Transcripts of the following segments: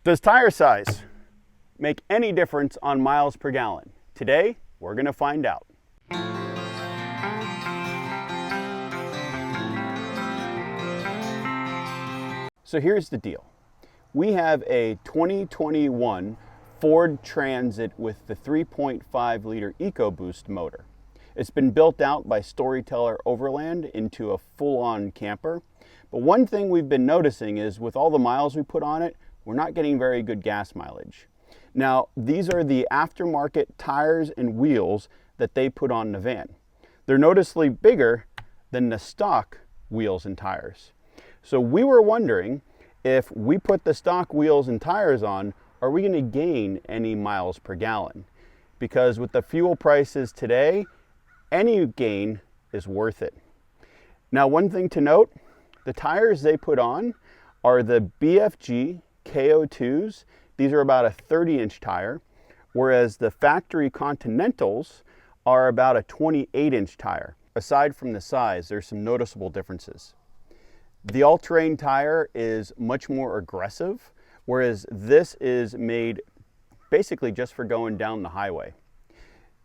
Does tire size make any difference on miles per gallon? Today, we're going to find out. So here's the deal. We have a 2021 Ford Transit with the 3.5 liter EcoBoost motor. It's been built out by Storyteller Overland into a full-on camper. But one thing we've been noticing is with all the miles we put on it, we're not getting very good gas mileage. Now, these are the aftermarket tires and wheels that they put on the van. They're noticeably bigger than the stock wheels and tires. So we were wondering, if we put the stock wheels and tires on, are we going to gain any miles per gallon? Because with the fuel prices today, any gain is worth it. Now, one thing to note, the tires they put on are the BFG KO2s. These are about a 30-inch tire, whereas the factory Continentals are about a 28-inch tire. Aside from the size, there's some noticeable differences. The all-terrain tire is much more aggressive, whereas this is made basically just for going down the highway.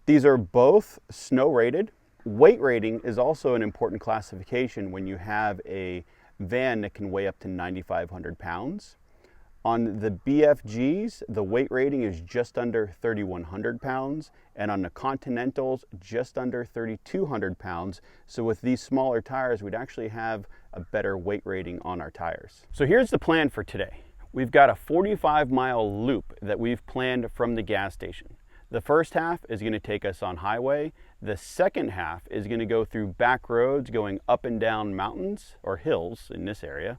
These are both snow rated. Weight rating is also an important classification when you have a van that can weigh up to 9,500 pounds. On the BFGs, the weight rating is just under 3,100 pounds, and on the Continentals, just under 3,200 pounds. So with these smaller tires, we'd actually have a better weight rating on our tires. So here's the plan for today. We've got a 45-mile loop that we've planned from the gas station. The first half is going to take us on highway. The second half is going to go through back roads going up and down mountains or hills in this area.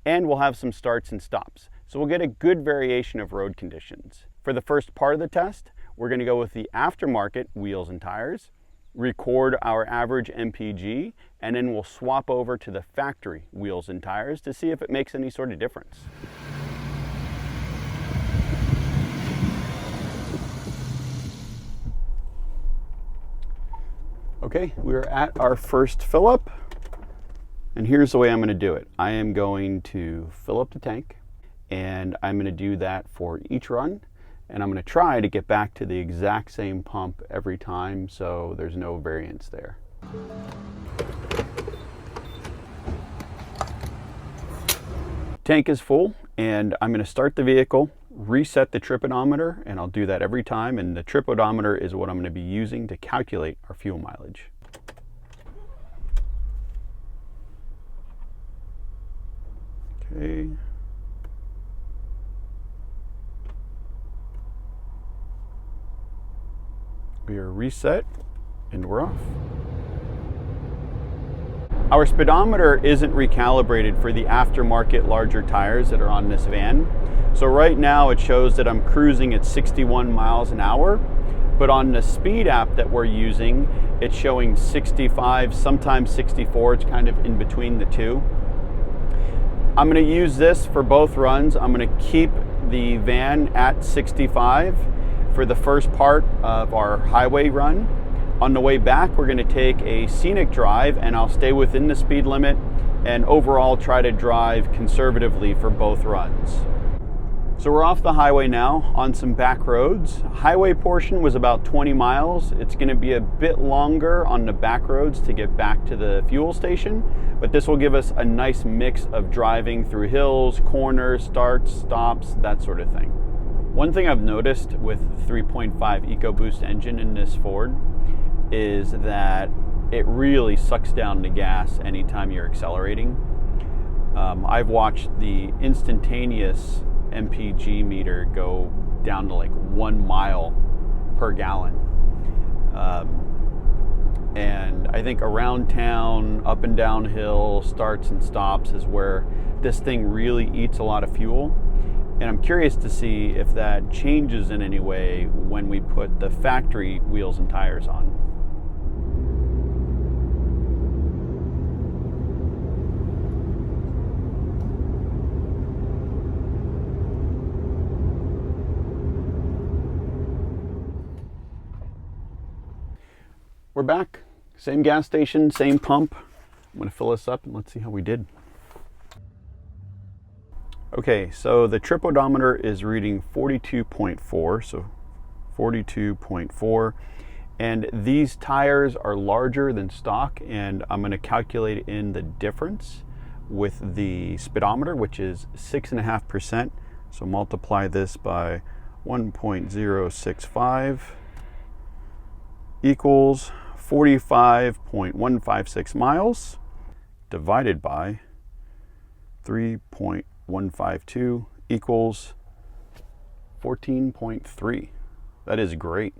And we'll have some starts and stops. So we'll get a good variation of road conditions. For the first part of the test, we're going to go with the aftermarket wheels and tires, record our average MPG, and then we'll swap over to the factory wheels and tires to see if it makes any sort of difference. Okay, we're at our first fill up. And here's the way I'm going to do it. I am going to fill up the tank, and I'm going to do that for each run, and I'm going to try to get back to the exact same pump every time so there's no variance there. Tank is full, and I'm going to start the vehicle, reset the trip odometer, and I'll do that every time, and the trip odometer is what I'm going to be using to calculate our fuel mileage. Okay. We are reset and we're off. Our speedometer isn't recalibrated for the aftermarket larger tires that are on this van. So right now it shows that I'm cruising at 61 miles an hour, but on the speed app that we're using, it's showing 65, sometimes 64. It's kind of in between the two. I'm going to use this for both runs. I'm going to keep the van at 65 for the first part of our highway run. On the way back, we're going to take a scenic drive, and I'll stay within the speed limit and overall try to drive conservatively for both runs. So we're off the highway now on some back roads. Highway portion was about 20 miles. It's going to be a bit longer on the back roads to get back to the fuel station, but this will give us a nice mix of driving through hills, corners, starts, stops, that sort of thing. One thing I've noticed with the 3.5 EcoBoost engine in this Ford is that it really sucks down the gas anytime you're accelerating. I've watched the instantaneous MPG meter go down to like 1 mile per gallon. And I think around town, up and down hill, starts and stops is where this thing really eats a lot of fuel. And I'm curious to see if that changes in any way when we put the factory wheels and tires on. We're back, same gas station, same pump. I'm gonna fill this up and let's see how we did. Okay, so the trip odometer is reading 42.4, so 42.4. And these tires are larger than stock, and I'm going to calculate in the difference with the speedometer, which is 6.5%. So multiply this by 1.065 equals 45.156 miles divided by 3.152 equals 14.3. That is great.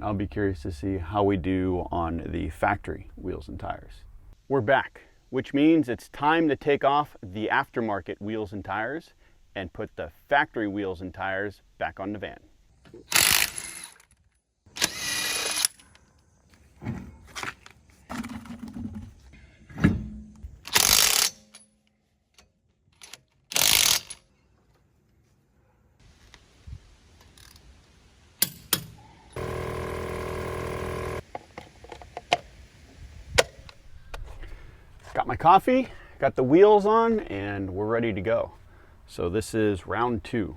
I'll be curious to see how we do on the factory wheels and tires. We're back, which means it's time to take off the aftermarket wheels and tires and put the factory wheels and tires back on the van. Got my coffee, got the wheels on, and we're ready to go. So this is round 2.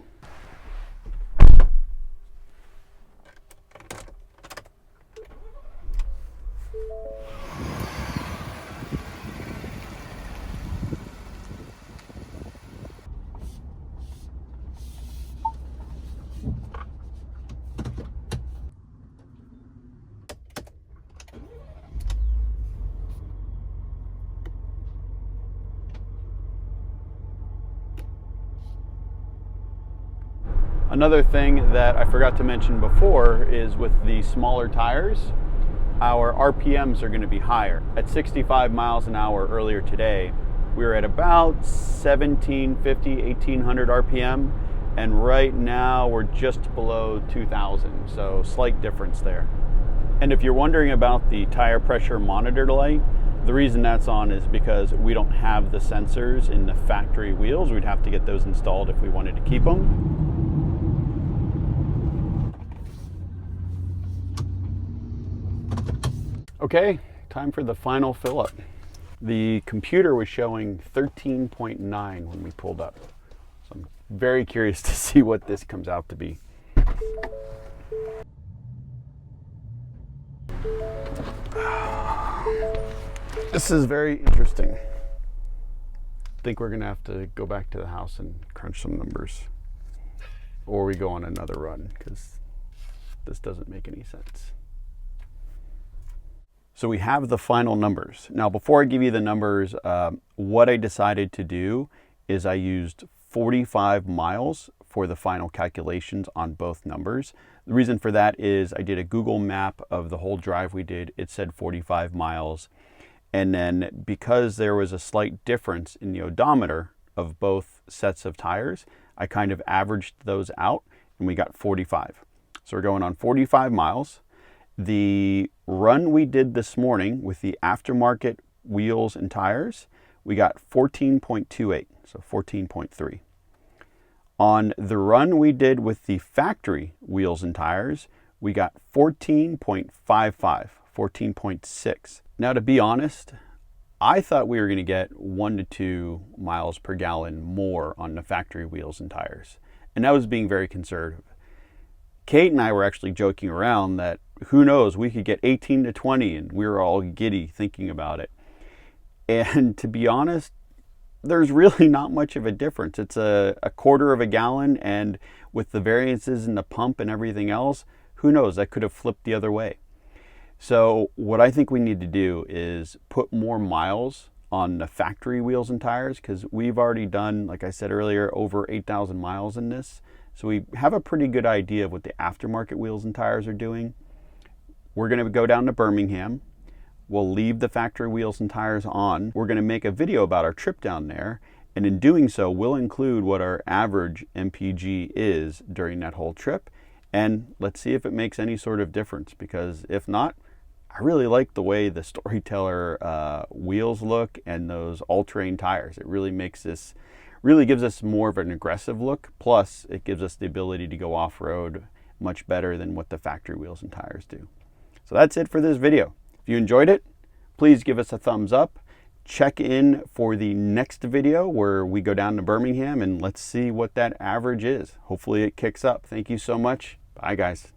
Another thing that I forgot to mention before is with the smaller tires, our RPMs are going to be higher. At 65 miles an hour earlier today, we were at about 1750, 1800 RPM, and right now we're just below 2000, so slight difference there. And if you're wondering about the tire pressure monitor light, the reason that's on is because we don't have the sensors in the factory wheels. We'd have to get those installed if we wanted to keep them. Okay, time for the final fill up. The computer was showing 13.9 when we pulled up. So I'm very curious to see what this comes out to be. This is very interesting. I think we're gonna have to go back to the house and crunch some numbers, or we go on another run, because this doesn't make any sense. So we have the final numbers. Now, before I give you the numbers, what I decided to do is I used 45 miles for the final calculations on both numbers. The reason for that is I did a Google map of the whole drive we did. It said 45 miles. And then because there was a slight difference in the odometer of both sets of tires, I kind of averaged those out and we got 45. So we're going on 45 miles. The run we did this morning with the aftermarket wheels and tires, we got 14.28, so 14.3. On the run we did with the factory wheels and tires, we got 14.55, 14.6. Now, to be honest, I thought we were going to get 1 to 2 miles per gallon more on the factory wheels and tires, and that was being very conservative. Kate and I were actually joking around that who knows, we could get 18 to 20, and we were all giddy thinking about it. And to be honest, there's really not much of a difference. It's a quarter of a gallon, and with the variances in the pump and everything else, who knows, that could have flipped the other way. So what I think we need to do is put more miles on the factory wheels and tires, because we've already done, like I said earlier, over 8,000 miles in this. So we have a pretty good idea of what the aftermarket wheels and tires are doing. We're going to go down to Birmingham. We'll leave the factory wheels and tires on. We're going to make a video about our trip down there. And in doing so, we'll include what our average MPG is during that whole trip. And let's see if it makes any sort of difference, because if not, I really like the way the Storyteller wheels look and those all-terrain tires. It really makes this, really gives us more of an aggressive look. Plus, it gives us the ability to go off-road much better than what the factory wheels and tires do. So that's it for this video. If you enjoyed it, please give us a thumbs up. check in for the next video where we go down to Birmingham and let's see what that average is. Hopefully it kicks up. Thank you so much. Bye, guys.